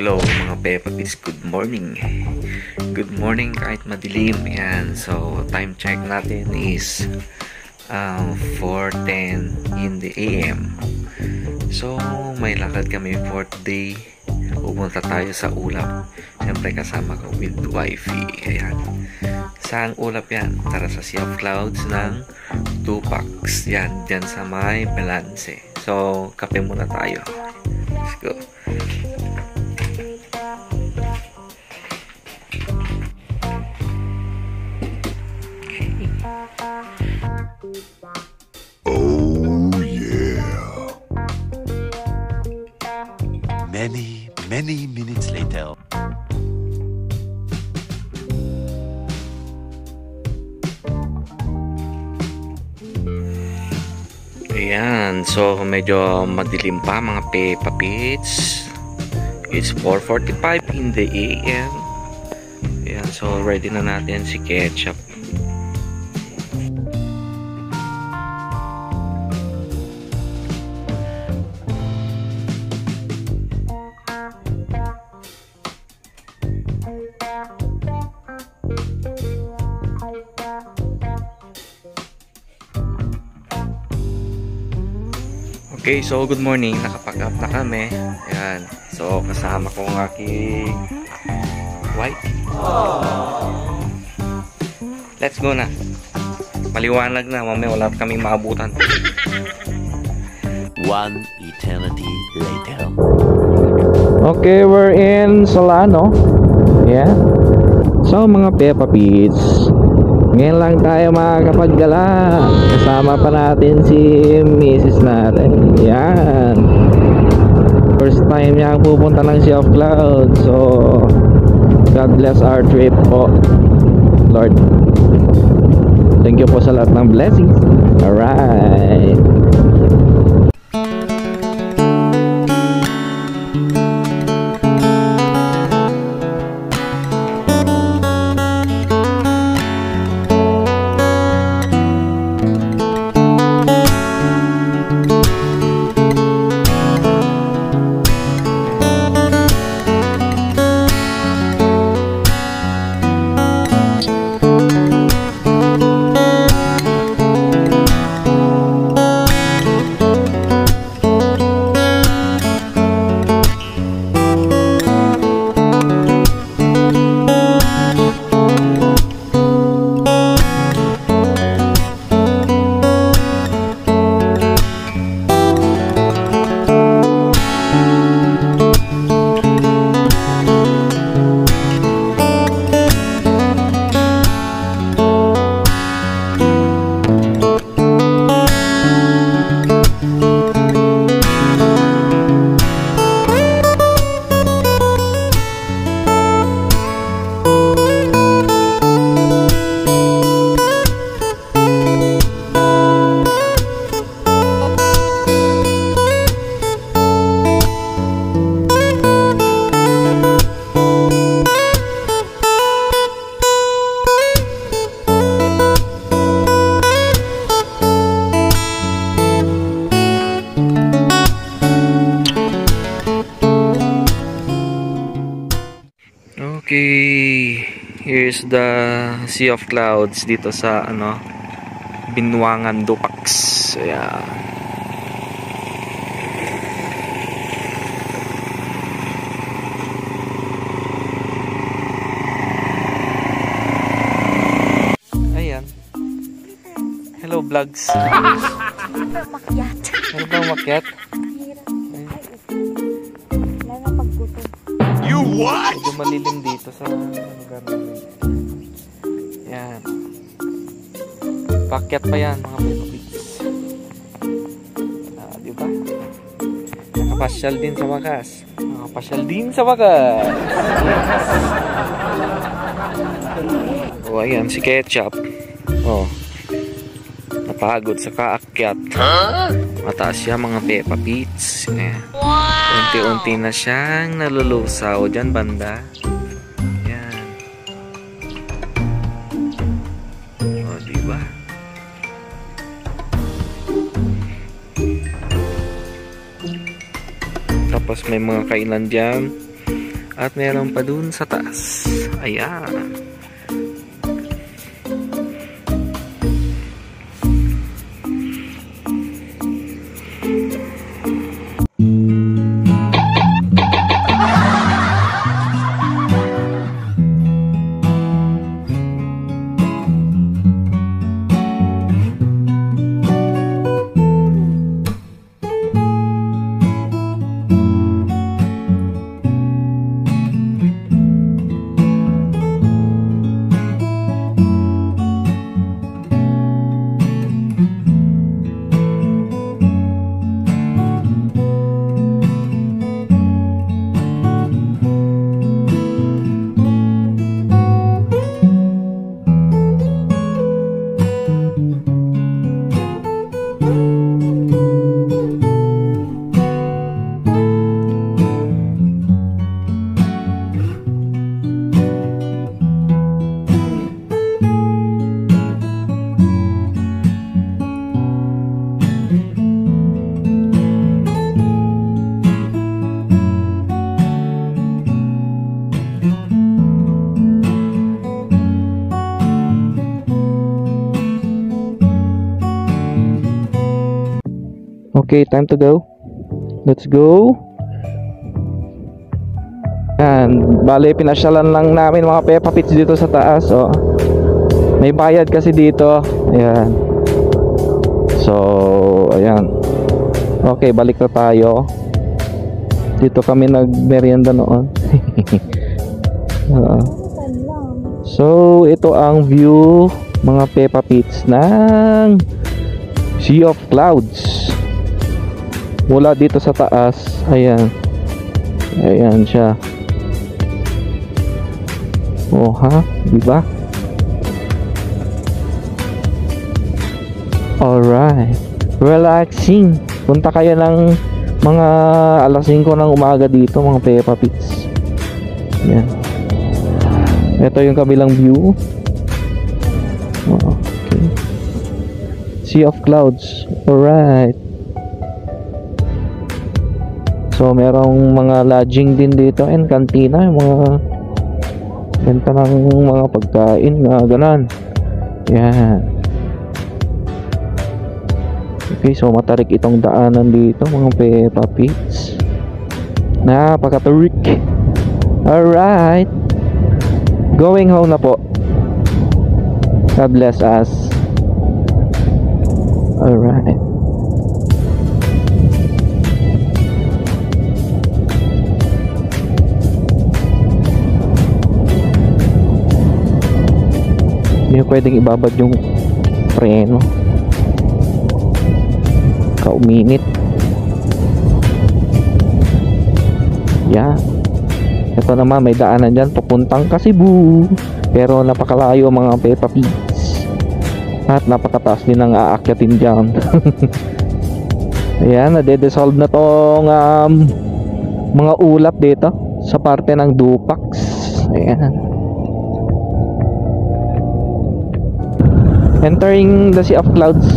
Hello mga Peppa Pigs, good morning. Good morning kahit madilim. Yan. So, time check natin is 4:10 in the AM. So, may lakad kami for today. Pupunta tayo sa ulap. Siyempre kasama ko with wifey. Ayan. Saan ulap yan? Tara sa Sea of Clouds ng Tupacs. Yan, dyan sa may Balance. So, kape muna tayo. Let's go. Many minutes later. Ayan, so medyo madilim pa mga Peppa Pigs. It's 4:45 in the AM. Ayan, so ready na natin si Ketchup. Okay, so good morning. Nakapack up na kami. Ayan. So, kasama ko ang aking wife. Let's go na. Maliwanag na. Mamaya wala kaming maabutan. One eternity later. Okay, we're in Solano. Yeah. So, mga Peppa Pigs, ngayon lang tayo makakapaggala. Kasama pa natin si Mrs. natin. Yan. First time niya pupunta ng Sea of Clouds. So, God bless our trip po, Lord. Thank you po sa lahat ng blessings. Alright. Okay, here's the Sea of Clouds dito sa Binwangan, Tupacs. Ayan. Ayan. Hello vlogs. Makyat. Ano ba makyat? What? Medyo malilim dito sa lugar namin. Yan. Pakyat pa yan mga Peppa Pigs. Nakapasyal din sa wakas. Nakapasyal din sa wakas. Oh, ayan si Ketchup. Oh. Napagod sa kaakyat. Mataas siya mga Peppa Pits. Ayan. Unti-unti na siyang nalulusaw dyan banda. Ayan. Oh, diba? Tapos may mga kainan dyan. At meron pa dun sa taas. Ayan. Okay, time to go. Let's go. And bale, pinasyalan lang namin mga Peppa Pits dito sa taas. Oh. May bayad kasi dito. Ayan. So, ayan. Okay, balik na tayo. Dito kami nagmerienda noon. So, ito ang view mga Peppa Pits ng Sea of Clouds. Mula dito sa taas. Ayan. Ayan siya. Oh ha, diba? Alright. Relaxing. Punta kayo ng mga alas 5 ng umaga dito mga Peppa Pits. Ayan. Ito yung kabilang view. Okay. Sea of Clouds. Alright. So merong mga lodging din dito and kantina, yung mga benta ng mga pagkain na ganon. Yan. Okay, so matarik itong daanan dito mga Peppa Pits. Napakatarik. Alright. Going home na po. God bless us. Alright. Hindi pwedeng ibabad yung preno. Kauminit. Yeah. Ito naman may daanan dyan papuntang Cebu. Pero napakalayo mga Peppa Pigs. At napakataas din ang aakyatin dyan. Ayan, nade-dissolve na tong mga ulap dito sa parte ng Dupax. Ayan. Entering the Sea of Clouds.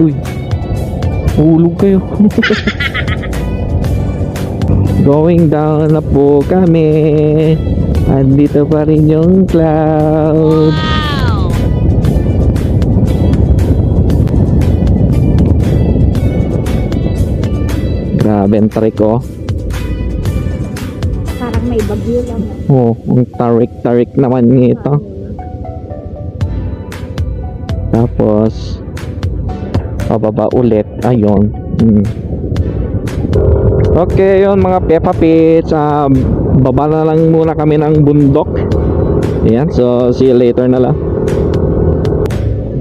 Uy, hulog kayo. Going down na po kami. Andito pa rin yung cloud. Grabe ang trick, oh. Parang Parang may bagyo lang. Oh, ang tarik-tarik naman nito. Tapos pababa ulit. Ayun. Okay, yun mga Peppa Pits. Baba na lang muna kami ng bundok. Ayan, so see you later na lang.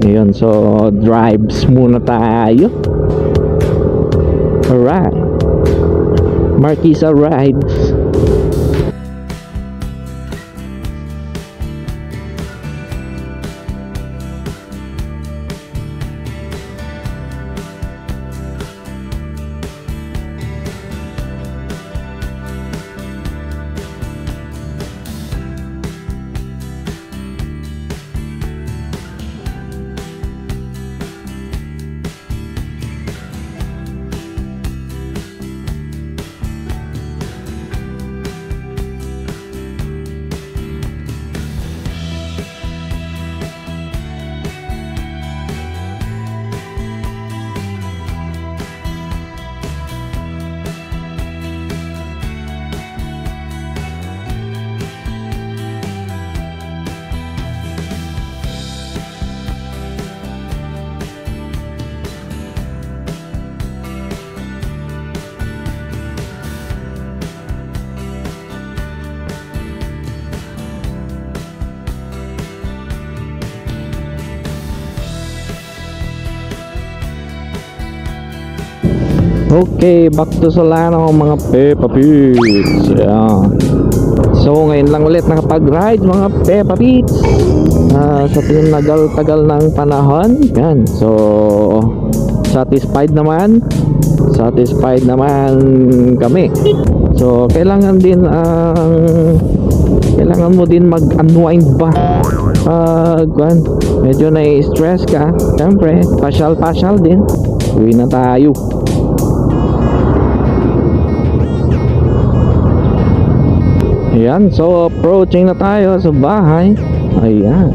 Ayun, so drives muna tayo. Alright, Marquisa rides. Okay, back to Solano mga Peppa Pigs. Yeah. So ngayon lang ulit nakapag-ride mga Peppa Pigs. Sa tinagal-tagal ng panahon. Yan. So satisfied naman kami. So kailangan mo din mag-unwind ba? Medyo na-stress ka. Siyempre, pasyal-pasyal din. Uwi na tayo. Ayan, so approaching na tayo sa bahay. Ayan,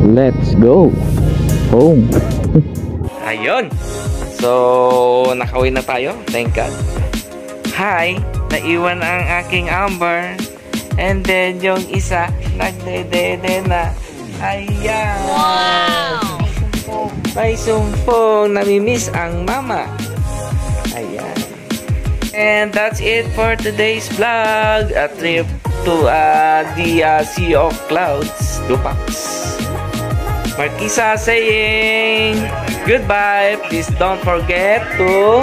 let's go home. Ayun, so nakauwi na tayo, thank God. Hi, naiwan ang aking Amber. And then yung isa nagdedede na. Ayan, wow! May sumpong, namimiss ang mama. Ayan. And that's it for today's vlog. A trip to the Sea of Clouds, Dupax. Marquisa saying goodbye. Please don't forget to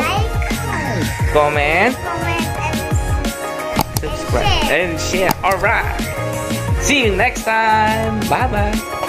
comment, subscribe, and share. Alright. See you next time. Bye bye.